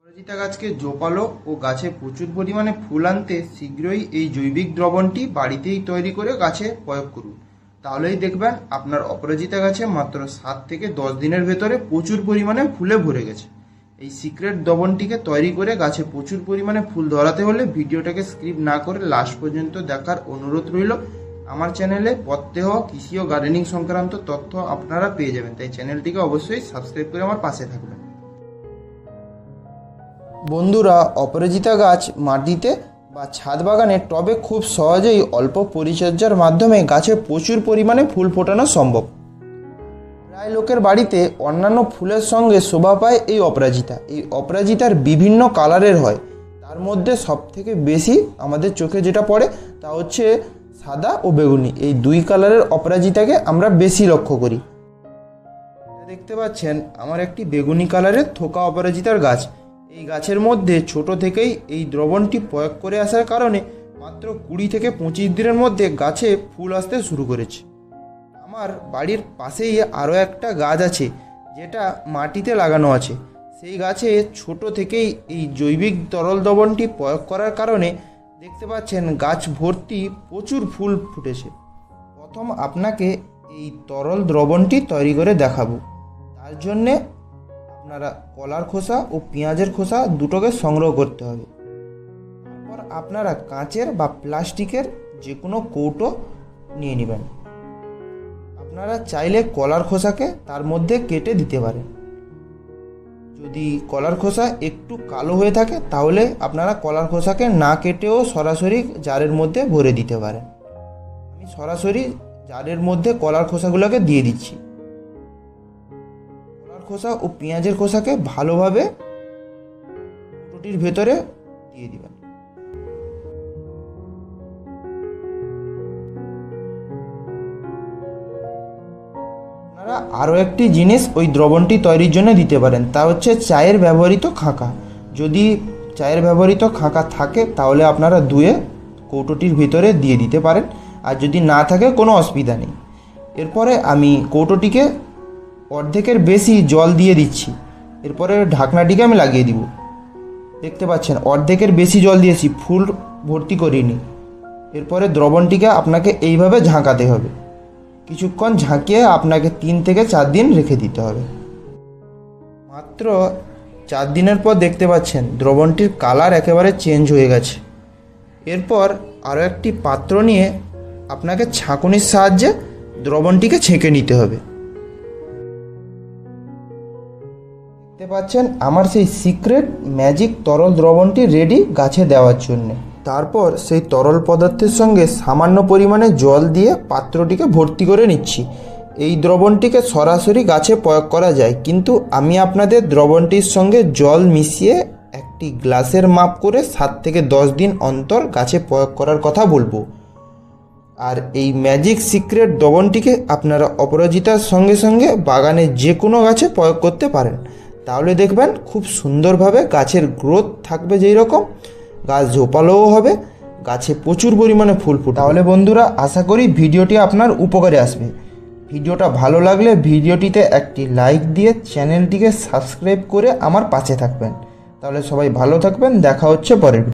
অপরাজিতা গাছকে জোপালো ও গাছে প্রচুর পরিমাণে ফুল আনতে শীঘ্রই এই জৈবিক দ্রবণটি বাড়িতেই তৈরি করে গাছে প্রয়োগ করুন। তাহলেই দেখবেন আপনার অপরাজিতা গাছে মাত্র 7 থেকে 10 দিনের ভেতরে প্রচুর পরিমাণে ফুলে ভরে গেছে। এই সিক্রেট দ্রবণটিকে তৈরি করে গাছে প্রচুর পরিমাণে ফুল ধরাতে হলে ভিডিওটাকে স্কিপ না করে লাস্ট পর্যন্ত দেখার অনুরোধ রইল। আমার চ্যানেলে প্রত্যহ কৃষি ও গার্ডেনিং সংক্রান্ত তথ্য আপনারা পেয়ে যাবেন, তাই চ্যানেলটিকে অবশ্যই সাবস্ক্রাইব করে আমার পাশে থাকবেন। বন্ধুরা, অপরাজিতা গাছ মাটিতে বা ছাদ বাগানে টবে খুব সহজেই অল্প পরিচর্যার মাধ্যমে গাছে প্রচুর পরিমাণে ফুল ফোটানো সম্ভব। প্রায় লোকের বাড়িতে অন্যান্য ফুলের সঙ্গে শোভা পায় এই অপরাজিতা। এই অপরাজিতার বিভিন্ন কালারের হয়, তার মধ্যে সবথেকে বেশি আমাদের চোখে যেটা পড়ে তা হচ্ছে সাদা ও বেগুনি। এই দুই কালারের অপরাজিতাকে আমরা বেশি লক্ষ্য করি। দেখতে পাচ্ছেন আমার একটি বেগুনি কালারের থোকা অপরাজিতার গাছ। এই গাছের মধ্যে ছোট থেকেই এই দ্রবণটি প্রয়োগ করে আসার কারণে মাত্র 20 থেকে 25 দিনের মধ্যে গাছে ফুল আসতে শুরু করেছে। আমার বাড়ির পাশেই আরও একটা গাছ আছে যেটা মাটিতে লাগানো আছে। সেই গাছে ছোট থেকেই এই জৈবিক তরল দ্রবণটি প্রয়োগ করার কারণে দেখতে পাচ্ছেন গাছ ভর্তি প্রচুর ফুল ফুটেছে। প্রথম আপনাকে এই তরল দ্রবণটি তৈরি করে দেখাবো। তার জন্যে আপনারা কলার খোসা ও পেঁয়াজের খোসা দুটোকে সংগ্রহ করতে হবে। তারপর আপনারা কাঁচের বা প্লাস্টিকের যে কোনো কৌটো নিয়ে নেবেন। আপনারা চাইলে কলার খোসাকে তার মধ্যে কেটে দিতে পারেন। যদি কলার খোসা একটু কালো হয়ে থাকে তাহলে আপনারা কলার খোসাকে না কেটেও সরাসরি জারের মধ্যে ভরে দিতে পারেন। আমি সরাসরি জারের মধ্যে কলার খোসাগুলোকে দিয়ে দিচ্ছি। খোসা ও পেঁয়াজের খোসাকে ভালোভাবে কৌটোটির ভেতরে দিয়ে দিবেন। আপনারা আরও একটি জিনিস ওই দ্রবণটি তৈরির জন্য দিতে পারেন, তা হচ্ছে চায়ের ব্যবহৃত খাঁকা। যদি চায়ের ব্যবহৃত খাঁকা থাকে তাহলে আপনারা ধুয়ে কৌটোটির ভিতরে দিয়ে দিতে পারেন, আর যদি না থাকে কোনো অসুবিধা নেই। এরপরে আমি কৌটোটিকে অর্ধেকের বেশি জল দিয়ে দিচ্ছি। এরপরে ঢাকনাটিকে আমি লাগিয়ে দিব। দেখতে পাচ্ছেন অর্ধেকের বেশি জল দিয়েছি, ফুল ভর্তি করিনি। এরপরে দ্রবণটিকে আপনাকে এইভাবে ঝাঁকাতে হবে। কিছুক্ষণ ঝাঁকিয়ে আপনাকে 3 থেকে 4 দিন রেখে দিতে হবে। মাত্র 4 দিনের পর দেখতে পাচ্ছেন দ্রবণটির কালার একেবারে চেঞ্জ হয়ে গেছে। এরপর আরও একটি পাত্র নিয়ে আপনাকে ছাঁকুনির সাহায্যে দ্রবণটিকে ছেঁকে নিতে হবে। দেখতে পাচ্ছেন আমার সেই সিক্রেট ম্যাজিক তরল দ্রবণটি রেডি গাছে দেওয়ার জন্য। তারপর সেই তরল পদার্থের সঙ্গে সামান্য পরিমাণে জল দিয়ে পাত্রটিকে ভর্তি করে নিচ্ছি। এই দ্রবণটিকে সরাসরি গাছে প্রয়োগ করা যায়, কিন্তু আমি আপনাদের দ্রবণটির সঙ্গে জল মিশিয়ে একটি গ্লাসের মাপ করে 7 থেকে 10 দিন অন্তর গাছে প্রয়োগ করার কথা বলবো। আর এই ম্যাজিক সিক্রেট দ্রবণটিকে আপনারা অপরাজিতার সঙ্গে সঙ্গে বাগানে যে কোনো গাছে প্রয়োগ করতে পারেন। তাহলে দেখবেন খুব সুন্দরভাবে গাছের গ্রোথ থাকবে, যেই রকম গাছ ঝোপালোও হবে, গাছে প্রচুর পরিমাণে ফুল ফুটবে। তাহলে বন্ধুরা, আশা করি ভিডিওটি আপনার উপকারে আসবে। ভিডিওটা ভালো লাগলে ভিডিওটিতে একটি লাইক দিয়ে চ্যানেলটিকে সাবস্ক্রাইব করে আমার পাশে থাকবেন। তাহলে সবাই ভালো থাকবেন, দেখা হচ্ছে পরের ভিডিও।